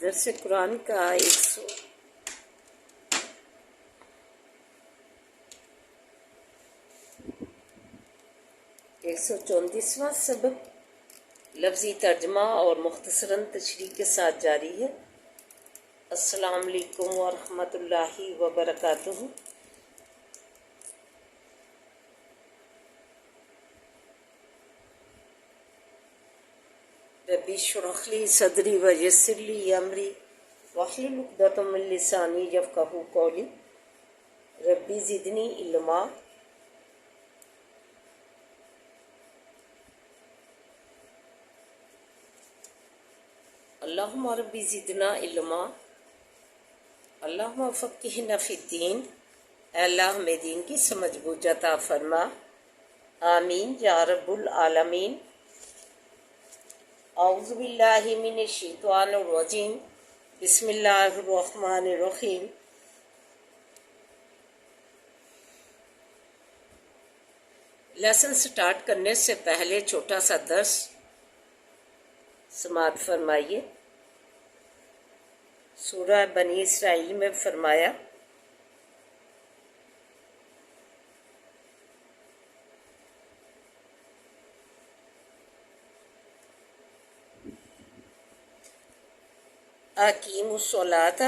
درس قرآن کا 134واں سبق لفظی ترجمہ اور مختصراً تشریح کے ساتھ جاری ہے۔ السلام علیکم ورحمۃ اللہ وبرکاتہ۔ ربی اشرح لی صدری ویسر لی امری واحلل عقدۃ من لسانی یفقہوا قولی۔ ربی زدنی علما۔ اللہم ربی زدنا علما، اللہم فقہنا فی الدین۔ اے اللہ ہمیں دین کی سمجھ بوجھ عطا فرما، آمین یا رب العالمین۔ اعوذ باللہ من الشیطان الرجیم، بسم اللہ الرحمن الرحیم۔ لیسن سٹارٹ کرنے سے پہلے چھوٹا سا درس سماعت فرمائیے۔ سورہ بنی اسرائیل میں فرمایا اقیموا الصلاۃ،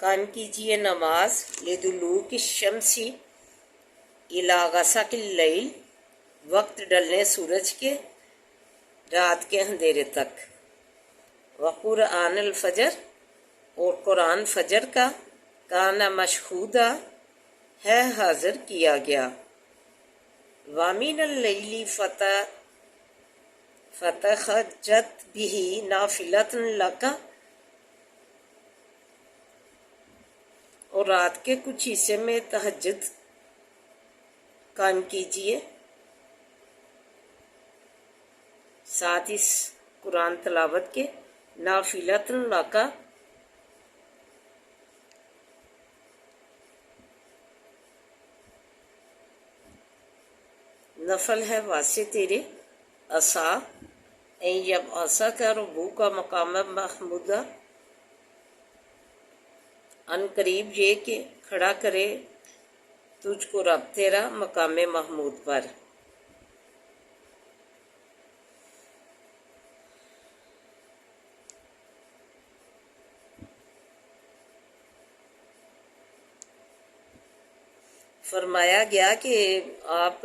قائم کیجیے نماز، لدلوک الشمس الی غسق اللیل، وقت ڈلنے سورج کے رات کے اندھیرے تک، وقرآن الفجر، اور قرآن فجر کا، کان مشہودا، ہے حاضر کیا گیا، وَمِنَ اللَّيْلِ فَتَہَجَّدْ بِهِ نَافِلَةً لَكَ، اور رات کے کچھ حصے میں تہجد قائم کیجیے، ساتھ اس قرآن تلاوت کے، نافلۃ لک، نفل ہے واسطے تیرے، عسا ان یبعثک ربک مقام محمودا، ان قریب یہ کہ کھڑا کرے تجھ کو رب تیرا مقام محمود پر۔ فرمایا گیا کہ آپ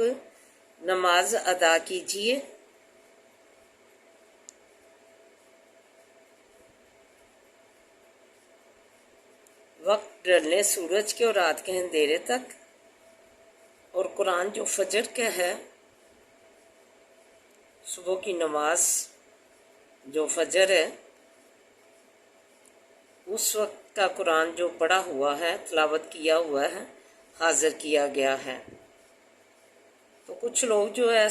نماز ادا کیجیے، وقت ڈلنے سورج کے اور رات کے اندھیرے تک، اور قرآن جو فجر کا ہے، صبح کی نماز جو فجر ہے، اس وقت کا قرآن جو پڑھا ہوا ہے، تلاوت کیا ہوا ہے، حاضر کیا گیا ہے۔ تو کچھ لوگ جو ہے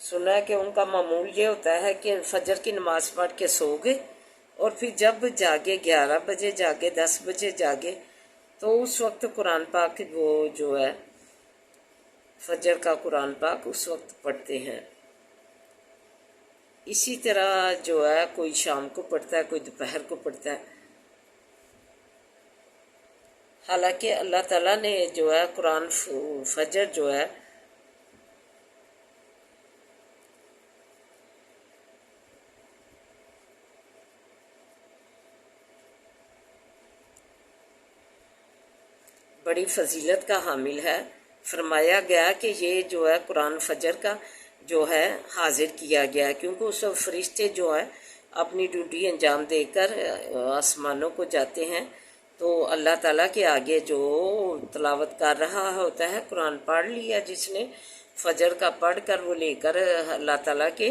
سنا ہے کہ ان کا معمول یہ ہوتا ہے کہ فجر کی نماز پڑھ کے سو گئے، اور پھر جب جاگے 11 بجے جاگے 10 بجے جاگے تو اس وقت قرآن پاک وہ جو ہے فجر کا قرآن پاک اس وقت پڑھتے ہیں۔ اسی طرح جو ہے کوئی شام کو پڑھتا ہے، کوئی دوپہر کو پڑھتا ہے۔ حالانکہ اللہ تعالیٰ نے جو ہے قرآن فجر جو ہے بڑی فضیلت کا حامل ہے۔ فرمایا گیا کہ یہ جو ہے قرآن فجر کا جو ہے حاضر کیا گیا ہے، کیونکہ اس وقت فرشتے جو ہے اپنی ڈیوٹی انجام دے کر آسمانوں کو جاتے ہیں، تو اللہ تعالیٰ کے آگے جو تلاوت کر رہا ہوتا ہے، قرآن پڑھ لیا جس نے فجر کا پڑھ کر وہ لے کر اللہ تعالیٰ کے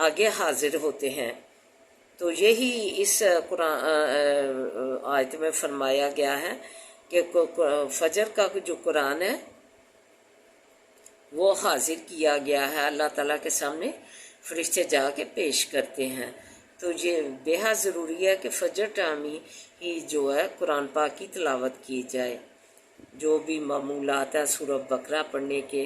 آگے حاضر ہوتے ہیں۔ تو یہی اس قرآن آیت میں فرمایا گیا ہے کہ فجر کا جو قرآن ہے وہ حاضر کیا گیا ہے، اللہ تعالیٰ کے سامنے فرشتے جا کے پیش کرتے ہیں۔ تو یہ بے حد ضروری ہے کہ فجر ٹائم ہی جو ہے قرآن پاک کی تلاوت کی جائے۔ جو بھی معمولات ہیں سورہ بقرہ پڑھنے کے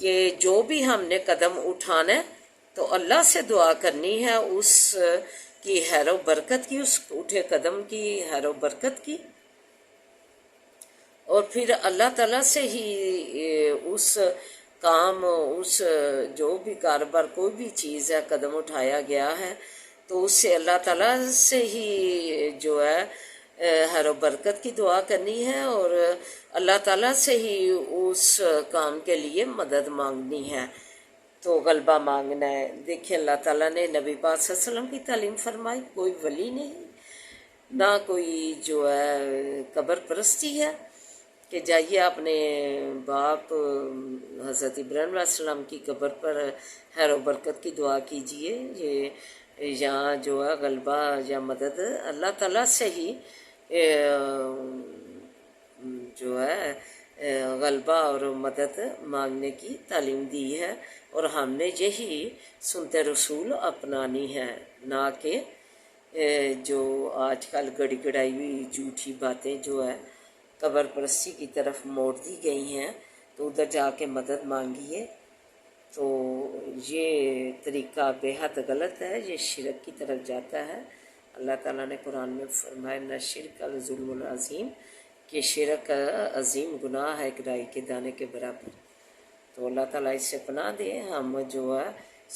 کہ جو بھی ہم نے قدم اٹھانا ہے تو اللہ سے دعا کرنی ہے اس کی خیر و برکت کی، اس اٹھے قدم کی خیر و برکت کی، اور پھر اللہ تعالیٰ سے ہی اس کام، اس جو بھی کاروبار، کوئی بھی چیز ہے قدم اٹھایا گیا ہے تو اس سے اللہ تعالیٰ سے ہی جو ہے خیر و برکت کی دعا کرنی ہے، اور اللہ تعالیٰ سے ہی اس کام کے لیے مدد مانگنی ہے، تو غلبہ مانگنا ہے۔ دیکھیں اللہ تعالیٰ نے نبی پاک صلی اللہ علیہ وسلم کی تعلیم فرمائی، کوئی ولی نہیں، نہ کوئی جو ہے قبر پرستی ہے کہ جائیے اپنے باپ حضرت ابراہیم علیہ السلام کی قبر پر خیر و برکت کی دعا کیجئے۔ یہ یہاں جو ہے غلبہ یا مدد اللہ تعالیٰ سے ہی جو ہے غلبہ اور مدد مانگنے کی تعلیم دی ہے، اور ہم نے یہی سنت رسول اپنانی ہے، نہ کہ جو آج کل گڑی گڑائی ہوئی جھوٹی باتیں جو ہے قبر پرستی کی طرف موڑ دی گئی ہیں، تو ادھر جا کے مدد مانگیے، تو یہ طریقہ بے حد غلط ہے، یہ شرک کی طرف جاتا ہے۔ اللہ تعالیٰ نے قرآن میں فرمایا نہ شرک الظلم العظیم، کہ شرک عظیم گناہ ہے رائی کے دانے کے برابر۔ تو اللہ تعالیٰ اس سے پناہ دے، ہم جو ہے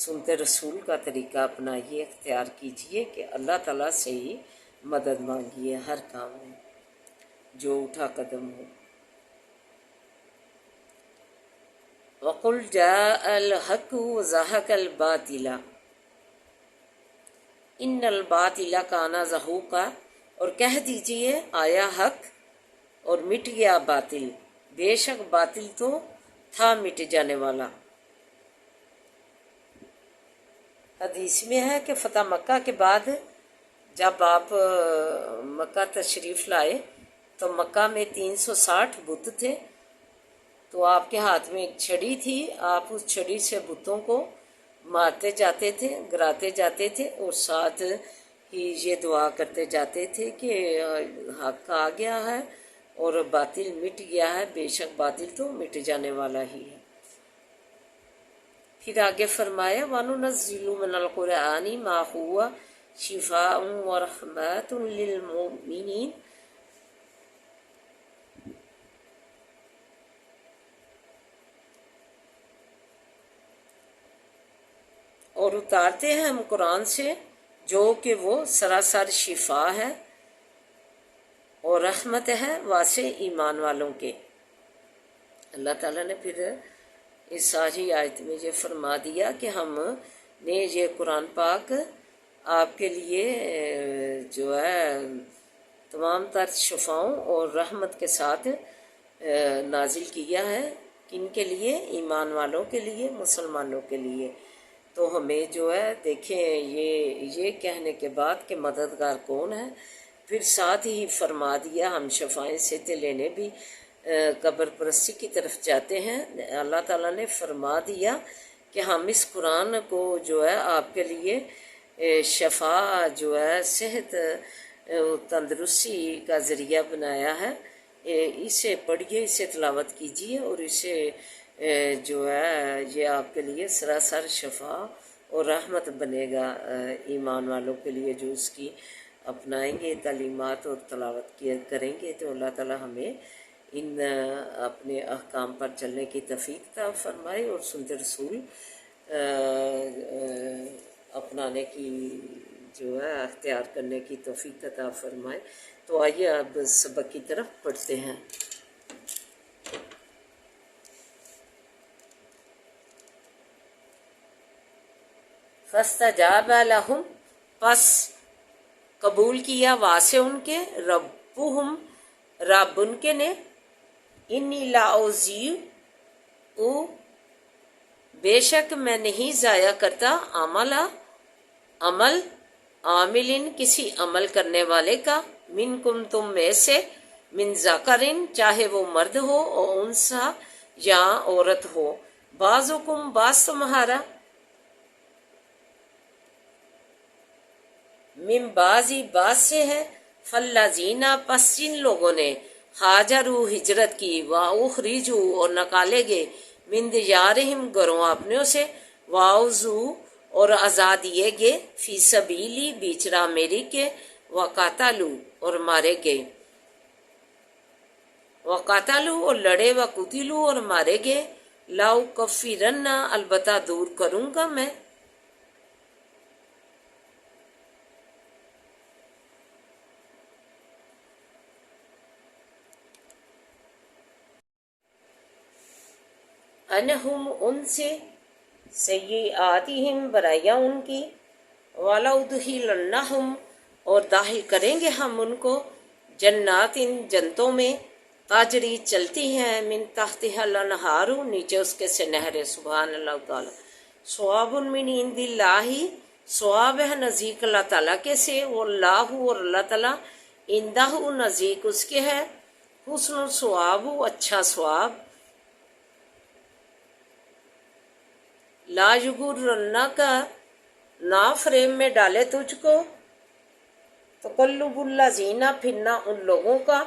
سنت رسول کا طریقہ اپنائیے، اختیار کیجئے کہ اللہ تعالیٰ سے ہی مدد مانگیے ہر کام میں جو اٹھا قدم ہو۔ وَقُلْ جَاءَ الْحَقُّ وَزَهَقَ الْبَاطِلَ إِنَّ الْبَاطِلَ كَانَ زَهُوقًا، اور کہہ دیجئے آیا حق اور مٹ گیا باطل، بے شک باطل تو تھا مٹ جانے والا۔ حدیث میں ہے کہ فتح مکہ کے بعد جب آپ مکہ تشریف لائے تو مکہ میں 360 بت تھے، تو آپ کے ہاتھ میں ایک چھڑی تھی، آپ اس چھڑی سے بتوں کو مارتے جاتے تھے، گراتے جاتے تھے، اور ساتھ ہی یہ دعا کرتے جاتے تھے کہ حق آ گیا ہے اور باطل مٹ گیا ہے، بے شک باطل تو مٹ جانے والا ہی ہے۔ پھر آگے فرمایا وَنُنَزِّلُ مِنَ الْقُرْآنِ مَا هُوَ شِفَاءٌ وَرَحْمَةٌ لِّلْمُؤْمِنِينَ، اور اتارتے ہیں ہم قرآن سے جو کہ وہ سراسر شفا ہے اور رحمت ہے واسع ایمان والوں کے۔ اللہ تعالیٰ نے پھر اس ساری آیت میں یہ فرما دیا کہ ہم نے یہ قرآن پاک آپ کے لیے جو ہے تمام تر شفاؤں اور رحمت کے ساتھ نازل کیا ہے، کن کے لیے؟ ایمان والوں کے لیے، مسلمانوں کے لیے۔ تو ہمیں جو ہے دیکھیں یہ کہنے کے بعد کہ مددگار کون ہے، پھر ساتھ ہی فرما دیا ہم شفائیں صحت لینے بھی قبر پرستی کی طرف جاتے ہیں۔ اللہ تعالیٰ نے فرما دیا کہ ہم اس قرآن کو جو ہے آپ کے لیے شفا جو ہے صحت تندرستی کا ذریعہ بنایا ہے، اسے پڑھیے، اسے تلاوت کیجیے، اور اسے جو ہے یہ آپ کے لیے سراسر شفا اور رحمت بنے گا ایمان والوں کے لیے جو اس کی اپنائیں گے تعلیمات اور تلاوت کریں گے۔ تو اللہ تعالیٰ ہمیں ان اپنے احکام پر چلنے کی توفیق عطا فرمائے اور سنت رسول اپنانے کی جو ہے اختیار کرنے کی توفیق عطا فرمائے۔ تو آئیے اب سبق کی طرف پڑھتے ہیں۔ فَاسْتَجَابَ لَهُمْ، پس قبول کیا واسے ان کے، ربہم، رب ان کے نے، انی لاضیع، بے شک میں نہیں ضائع کرتا، عمل عاملن، کسی عمل کرنے والے کا، منکم، تم میں سے، من ذکرن، چاہے وہ مرد ہو، اور انسا، یا عورت ہو، بعضکم، بعض تمہارا، من بعضی، بعض سے ہے، فالذین، پس جن لوگوں نے، ہاجروا، ہجرت کی، واخرجوا، اور نکالے گئے، من دیارہم گھروں اپنوں سے، واؤزو اور آزاد دیے گئے، فی سبیلی بیچ راہ میری کے، وقاتلو اور مارے گئے، وقاتلو اور لڑے، وقتلو اور مارے گئے، لاؤ کفرن البتہ دور کروں گا میں، انہم ان سے، سیئاتہم برائیاں ان کی، وَلَأُدْخِلَنَّهُمْ اور داخل کریں گے ہم ان کو، جنات جنتوں میں، تاجری چلتی ہیں، من تحتها الانہار نیچے اس کے سے نہریں، سبحان اللہ تعالی، ثواب من عند اللہ، ثواب ہے نزدیک اللہ تعالیٰ کے سے، واللہ اور اللہ تعالیٰ، عندہ نزدیک اس کے ہے، حسن الثواب اچھا ثواب، لا یغرنک نہ فریب میں ڈالے تجھ کو، تقلب الذین پھرنا ان لوگوں کا،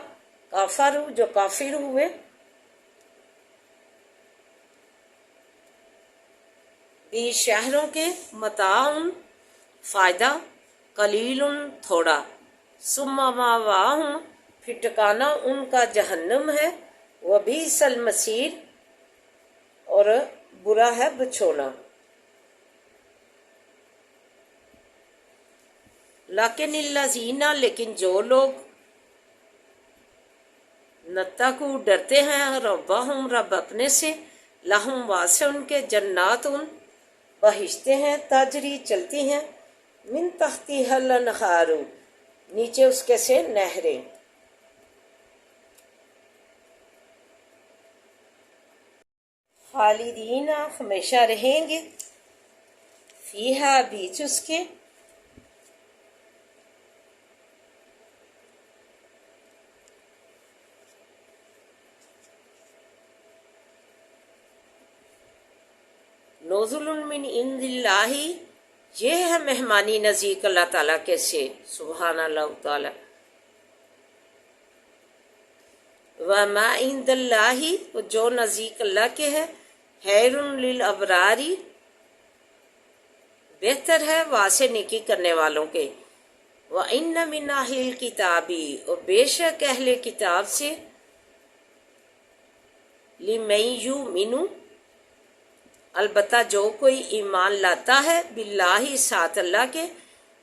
کافر جو کافر ہوئے، بھی شہروں کے، متاع فائدہ، قلیل تھوڑا، ثم مأواہم پھر ٹھکانہ ان کا جہنم ہے، وبئس المصیر اور برا ہے بچھونا، لیکن الذین لیکن جو لوگ، نتقوا ڈرتے ہیں، ربہم رب اپنے سے، لہم واسع ان کے، جنات بہشتے ہیں، تجری چلتی ہیں، من تحتها الانہار نیچے اس کے سے نہریں، خالدین ہمیشہ رہیں گے، فیہا بیچ اس کے، نزل من عند اللہ یہ ہے مہمانی نزدیک اللہ تعالیٰ کے سے، سبحان اللہ تعالیٰ، وما عند اللہ جو نزدیک اللہ کے ہے، خیر للابرار بہتر ہے واسع نیکی کرنے والوں کے، وَإِنَّ مِنْ أَهْلِ الْكِتَابِ اور بے شک اہل کتاب سے، لِمَن يُؤْمِنُ البتہ جو کوئی ایمان لاتا ہے، باللہ ساتھ اللہ کے،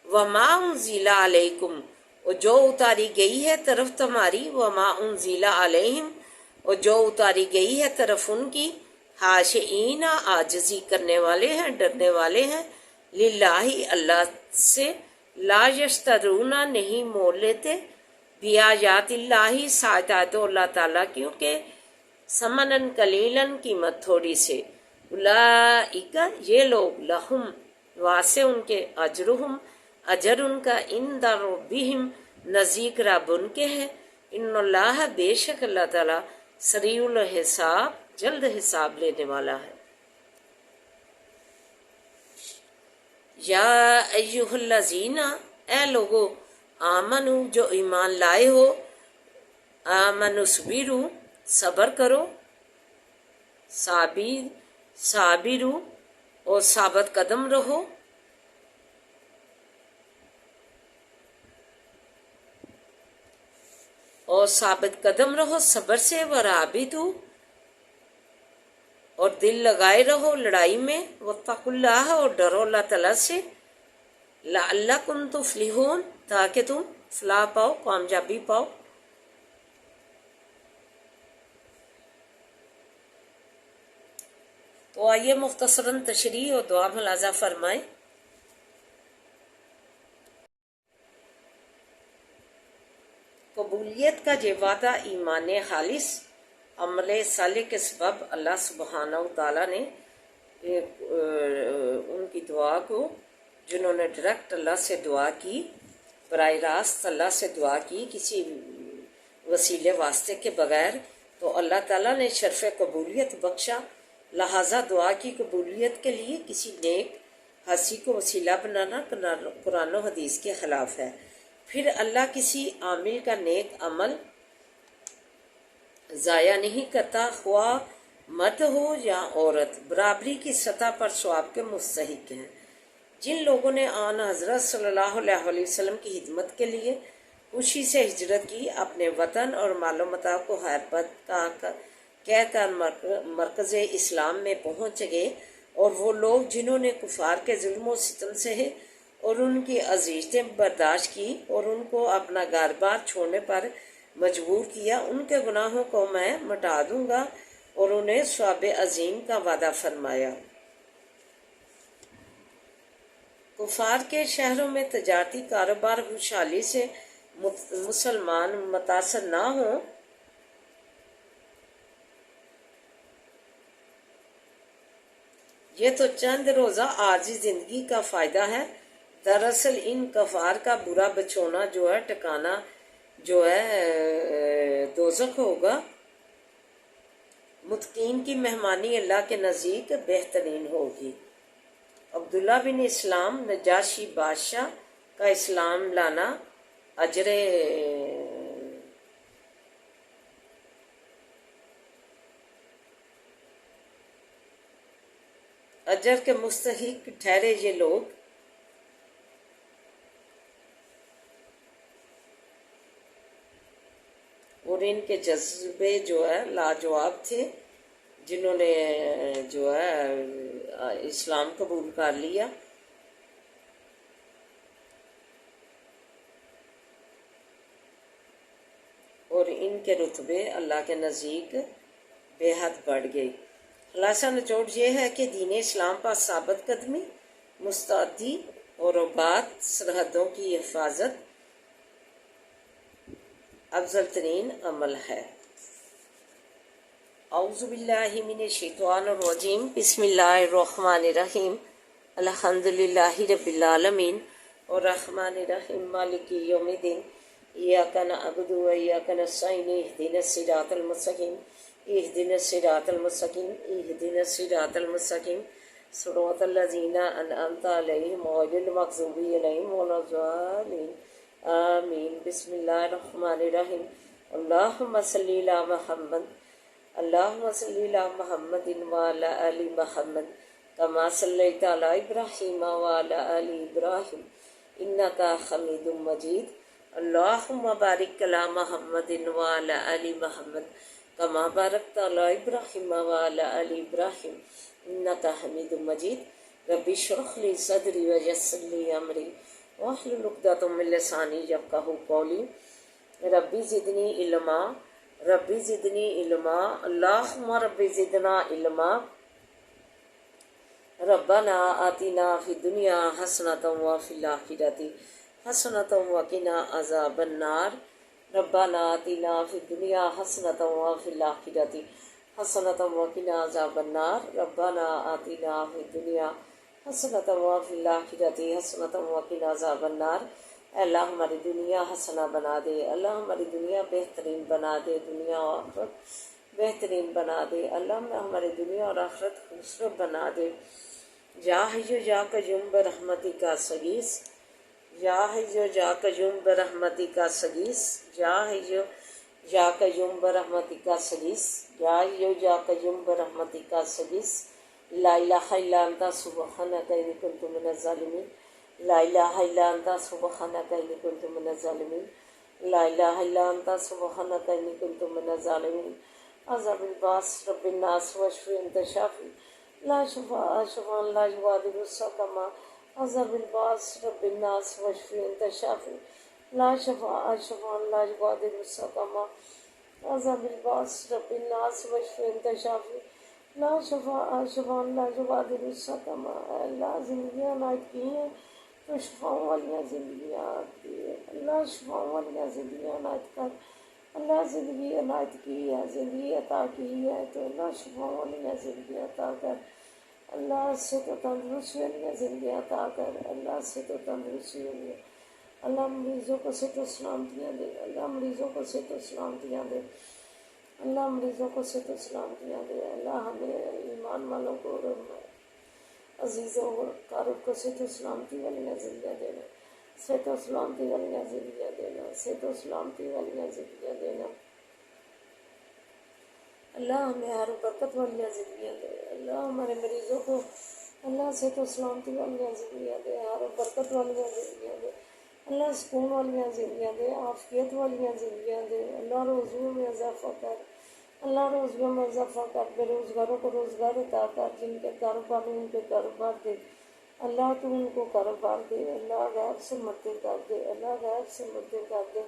وما انزل علیکم اور جو اتاری گئی ہے طرف تمہاری، وما انزل علیہم اور جو اتاری گئی ہے طرف ان کی، خاشعین عاجزی کرنے والے ہیں، ڈرنے والے ہیں، للہ اللہ سے، لا یشترون نہیں مول لیتے، بیاجات اللہ ساتھ اللہ تعالیٰ کیوں کہ، ثمناً قلیلاً قیمت تھوڑی سے، اولئک یہ لوگ، لہم واسع ان کے، اجرہم اجر ان کا، عند ربہم نزدیک رب ان کے ہے، ان اللہ بے شک اللہ تعالیٰ، سریع الحساب جلد حساب لینے والا ہے، یا ایہا الذین اے لوگو، آمنو جو ایمان لائے ہو، آمنو صبرو صبر کرو، صابرو اور ثابت قدم رہو، اور ثابت قدم رہو صبر سے، ورابطو اور دل لگائے رہو لڑائی میں، واتقوا اللہ اور ڈرو اللہ تعالیٰ سے، لعلکم تفلحون تاکہ تم فلاح پاؤ، کامیابی پاؤ، تو آئیے مختصراً تشریح اور دعا ملاحظہ فرمائیں۔ قبولیت کا یہ وعدہ ایمان خالص، عمل صالح کے سبب اللہ سبحانہ وتعالیٰ نے ان کی دعا کو، جنہوں نے ڈائریکٹ اللہ سے دعا کی، براہ راست اللہ سے دعا کی کسی وسیلے واسطے کے بغیر، تو اللہ تعالیٰ نے شرف قبولیت بخشا، لہٰذا دعا کی قبولیت کے لیے کسی نیک ہستی کو وسیلہ بنانا قرآن و حدیث کے خلاف ہے۔ پھر اللہ کسی عامل کا نیک عمل ضائع نہیں کرتا، خواہ مرد ہو یا عورت برابری کی سطح پر ثواب کے مستحق ہیں۔ جن لوگوں نے آن حضرت صلی اللہ علیہ وسلم کی خدمت کے لیے خوشی سے ہجرت کی، اپنے وطن اور مال و متاع کو حربت کا کہہ کر مرکز اسلام میں پہنچ گئے، اور وہ لوگ جنہوں نے کفار کے ظلم و ستم سہے اور ان کی اذیتیں برداشت کی اور ان کو اپنا گھر بار چھوڑنے پر مجبور کیا، ان کے گناہوں کو میں مٹا دوں گا اور انہیں ثواب عظیم کا وعدہ فرمایا۔ کفار کے شہروں میں تجارتی کاروبار خوشحالی سے مسلمان متاثر نہ ہوں، یہ تو چند روزہ عارضی زندگی کا فائدہ ہے۔ دراصل ان کفار کا برا بچھونا جو ہے ٹھکانہ جو ہے دوزخ ہوگا۔ متقین کی مہمانی اللہ کے نزدیک بہترین ہوگی۔ عبداللہ بن اسلام نجاشی بادشاہ کا اسلام لانا اجر کے مستحق ٹھہرے۔ یہ لوگ اور ان کے جذبے جو ہے لاجواب تھے، جنہوں نے جو ہے اسلام قبول کر لیا۔ اور ان کے رتبے اللہ کے نزدیک بے حد بڑھ گئی۔ خلاصہ نچوڑ یہ ہے کہ دین اسلام پر ثابت قدمی، مستعدی اور بات سرحدوں کی حفاظت افضل ترین عمل ہے۔ اعوذ باللہ من الشیطان الرجیم، بسم اللہ الرحمن الرحیم، الحمدللہ رب العالمین الرحمن الرحیم مالک یوم الدین، ایاک نعبد و ایاک نستعین، اہدنا الصراط المستقیم، اہدنا الصراط المستقیم، اہدنا الصراط المستقیم، صراط الذین انعمت علیہم غیر المغضوب علیہم ولا الضالین، آمین۔ بسم اللہ الرحمن الرحیم، اللہم صلی علی محمد، اللہم صلی علی محمد وعلی آل محمد کما صلیت علی ابراہیم وعلی آل ابراہیم انک حمید مجید، اللہم بارک علی محمد وعلی آل محمد کما بارکت علی ابراہیم وعلی آل ابراہیم انک حمید مجید، رب اشرح لی صدری ویسر لی امری واحلل عقدۃ من لسانی یفقہوا قولی، ربی زدنی علما، ربی زدنی علما، اللہم ربی زدنا علما، ربنا آتنا فی الدنیا حسنۃ وفی الآخرۃ حسنۃ وقنا عذاب النار، ربنا آتنا فی الدنیا حسنۃ وفی الآخرۃ حسنۃ وقنا عذاب النار، ربنا آتنا فی الدنیا حسنۃ وفی الآخرۃ حسنۃ وقنا عذاب النار۔ اے اللہ ہماری دنیا حسنہ بنا دے، اللہ ہماری دنیا بہترین بنا دے، دنیا اور آخرت بہترین بنا دے، اللہ ہماری دنیا اور آخرت خوبصورت بنا دے۔ یا حی یا قیوم برحمتک استغیث، یا حی یا قیوم برحمتک استغیث، یا حی یا قیوم برحمتک استغیث، یا حی یا قیوم برحمتک استغیث، لا الہ الا انت سبحانک انی کنت من الظالمین، لا الہ الا انت سبحانک انی کنت من الظالمین، لا الہ الا انت سبحانک انی کنت من الظالمین، عذاب الباس رب الناس واشفی انت شافی لا شفاء شفاء لا یغادر سقما، عذاب الباس رب الناس واشفی انت شافی لا شفاء شفاء لا یغادر سقما، عذاب الباس رب الناس واشفی انت شافی لا شفاء شفاء لا یغادر سقما۔ اے اللہ زندگیاں عنایت کی ہیں تو شفاؤں والیاں زندگیاں آتی ہے، اللہ شفاؤں والیاں زندگیاں عنایت کر، اللہ زندگی عنایت کی ہے، زندگی عطا کی ہے تو اللہ شفاؤں والیاں زندگی عطا کر، اللہ صحت و تندرستی والیاں زندگی عطا کر، اللہ صحت و تندرستی والیاں، اللہ مریضوں کو صحت و سلامتیاں دے، اللہ مریضوں کو صحت و سلامتیاں دے، اللہ مریضوں کو صحت و سلامتیاں دے، اللہ ہمیں ایمان والوں کو عزیزوں اور قارب کو صحت و سلامتی والیاں زندگیاں دینا، صحت و سلامتی والیاں زندگیاں دینا، صحت و سلامتی والیاں زندگیاں دینا، اللہ ہمیں ہر برکت والی زندگیاں دے، اللہ ہمارے مریضوں کو اللہ صحت و سلامتی والی زندگیاں دے، ہر برکت والی زندگیاں دے، اللہ سکون والی زندگیاں دے، عافیت والی زندگیاں دے، اللہ روزیوں میں اضافہ کر، اللہ روزیوں میں اضافہ کر، بے روزگاروں کو روزگار عطا کر، جن کے کاروبار ان کے کاروبار دے، اللہ تو ان کو کاروبار دے، اللہ غیب سے مدد کر دے، اللہ غیب سے مدد کر دے،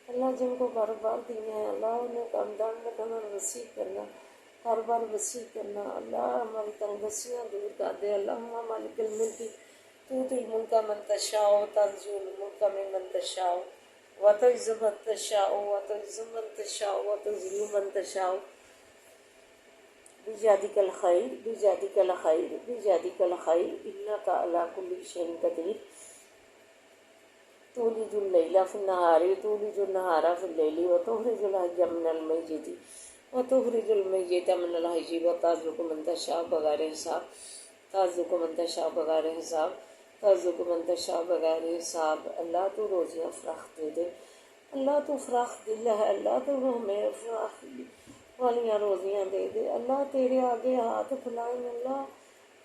اللہ جن کو کاروبار دیے ہیں اللہ انہیں کاندان میں کرنا، وسیع کرنا، کاروبار وسیع کرنا، اللہ ہماری تنگسیاں دور کر دے، اللہ مالک الملک تؤتی الملک من تشاء وتنزع الملک ممن تشاء وتعز من تشاء وتعز من تشاء وتذل من تشاء بيدك الخير بيدك الخير بيدك الخير إنك على كل شيء قدير تولج الليل في النهار تولج النهار في الليل وتخرج الحي من الميت وتخرج الميت من الحي وترزق من تشاء بغیر حساب ترزق من تشاء بغیر حساب ترزق من تشاء بغیر حساب۔ اللہ تو روزیاں فراخ دے دے، اللہ تو فراخ دل ہے، اللہ تو ہمیں فراخ والیاں روزیاں دے دے، اللہ تیرے آگے ہاتھ پھیلائیں اللہ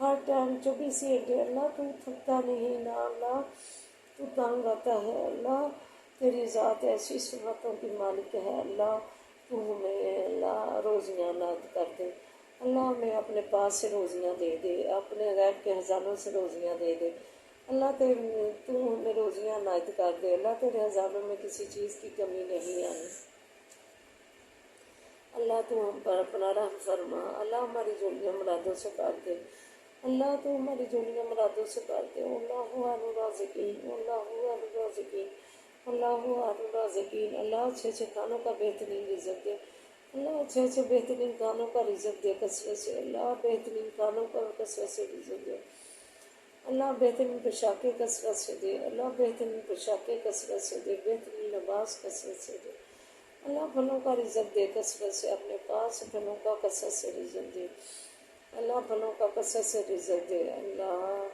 ہر ٹائم 24 گھنٹے، اللہ تو تھکتا نہیں نہ اللہ تو تنگ آتا ہے، اللہ تیری ذات ایسی صفتوں کی مالک ہے، اللہ تو ہمیں اللہ روزیاں عنایت کر دے، اللہ ہمیں اپنے پاس سے روزیاں دے دے، اپنے غیب کے خزانوں سے روزیاں دے دے، اللہ تو ہمیں روزیاں عنایت کر دے، اللہ تیرے خزانوں میں کسی چیز کی کمی نہیں آئی، اللہ تو ہم پر اپنا رحم فرما، اللہ ہماری جولیاں مرادوں سے کر دے، اللہ تو ہماری جولیاں مرادوں سے کر دے، اللہ الرازقین اللہ الرازقین اللہ الرازقین، اللہ اچھے اچھے کھانوں کا بہترین رزق دے، اللہ اچھے اچھے بہترین کھانوں کا رزق دے کثرت سے، اللہ بہترین کھانوں کا کثرت سے رزق دے، اللہ بہترین پوشاکیں کثرت سے دے، اللہ بہترین پوشاکیں کثرت سے دے، بہترین لباس کثرت سے دے، اللہ پھلوں کا رزق دے کثرت سے، اپنے پاس پھلوں کا کثرت سے رزق دے، اللہ پھلوں کا کثرت سے رزق دے، اللہ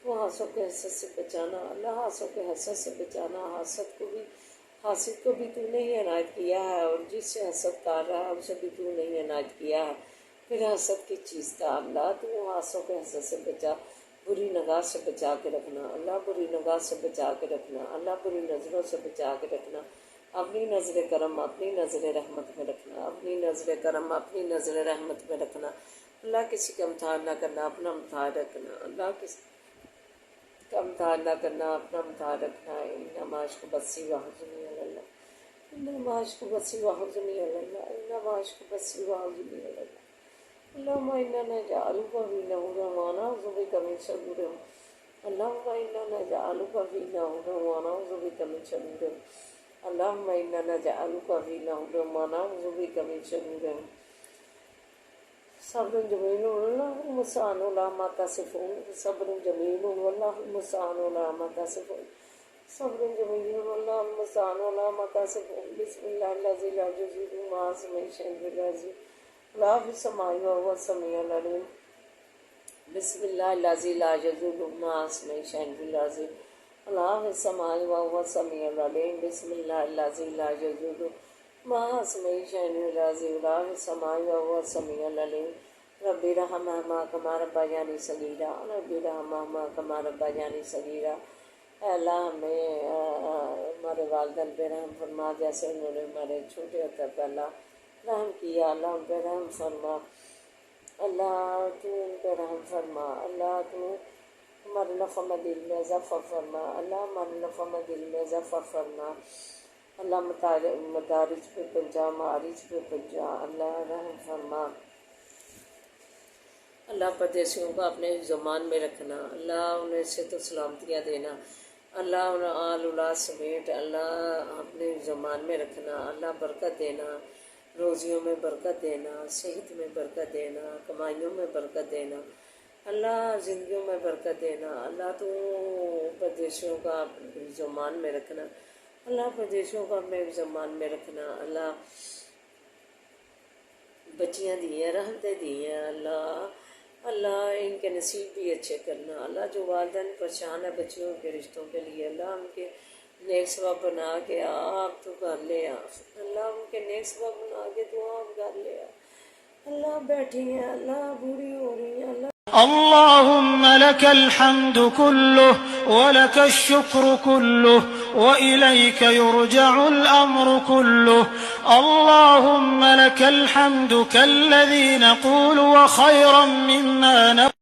تو حاسد کے حسد سے بچانا، اللہ حاسد کے حسد سے بچانا، حاسد کو بھی تو نے ہی عنایت کیا ہے، اور جس سے حسد کر رہا ہے اسے بھی تو نے ہی عنایت کیا ہے، پھر حسد کی چیز کا اللہ تو حاسد کے حسد سے بچا، بری نگاہ سے بچا کے رکھنا، اللہ بری نگاہ سے بچا کے رکھنا، اللہ بری نظروں سے بچا کے رکھنا، اپنی نظر کرم اپنی نظر رحمت میں رکھنا، اپنی نظر کرم اپنی نظر رحمت میں رکھنا، اللہ کسی کا امتحان نہ کرنا، اپنا امتحان رکھنا، اللہ کسی کا امتحان نہ کرنا، اپنا امتحان رکھنا، انما عشق بسی وحزنی اللہ، انما عشق بسی وحزنی اللہ، انما عشق بسی وحزنی اللہ، اللہم انا نجعلک فی نحورا ونعوذ بک من شرورہم، اللہم انا نجعلک فی نحورا ونعوذ بک من شرورہم، اللہم انا نجعلک فی نحورا ونعوذ بک من شرورہم، صبر جمیل واللہ المستعان علی ما تصفون، صبر جمیل واللہ المستعان علی ما تصفون، صبر جمیل واللہ المستعان علی ما تصفون، بسم اللہ الذی لا یضر مع اسمہ شیء العظیم لا فی السماء وهو السمیع العلیم، بسم اللہ الذی لا یضر مع اسمہ شیء العظیم لا فی السماء وهو السمیع العلیم، بسم اللہ الذی لا یضر مع اسمہ شیء العظیم لا فی السماء وهو السمیع العلیم، رب ارحمہما کما ربیانی صغیرا، رب ارحمہما کما ربیانی صغیرا، اے اللہ ہمیں ہمارے والدین پہ رحم فرما، جیسے انہوں نے ہمارے چھوٹے ہوتے پہلا رحم کیا، اللہ ان پہ رحم فرما، اللہ تو ان پہ رحم فرما، اللہ تو ہمارے نفع میں دل میں اضافہ فرما، اللہ ہمارے نفع میں دل میں اضافہ فرما، اللہ مدارج پہ پنجا، معارج پہ پنجا، اللہ رحم فرما، اللہ پردیسیوں کو اپنے زمان میں رکھنا، اللہ انہیں صحت و سلامتیاں دینا، اللہ انہیں آل اولاد سمیت اللہ اپنے زمان میں رکھنا، اللہ برکت دینا، روزیوں میں برکت دینا، صحت میں برکت دینا، کمائیوں میں برکت دینا، اللہ زندگیوں میں برکت دینا، اللہ تو پردیسیوں کا اپنے زمان میں رکھنا، اللہ پردیسیوں کو اپنے زمان میں رکھنا، اللہ بچیاں دی ہیں، رحمتیں دی ہیں، اللہ ان کے نصیب بھی اچھے کرنا، اللہ جو والدین پریشان ہے بچیوں کے رشتوں کے لیے، اللہ ان کے نیک سبب بنا کے آپ تو کر لے، اللہ ان کے نیک سبب بنا کے تو آپ کر لے، اللہ بیٹھی ہیں، اللہ بوڑھی ہو رہی ہیں، اللہ اللهم لك الحمد كله ولك الشكر كله وإليك يرجع الأمر كله. اللهم لك الحمد كالذي نقول وخيرا مما نقول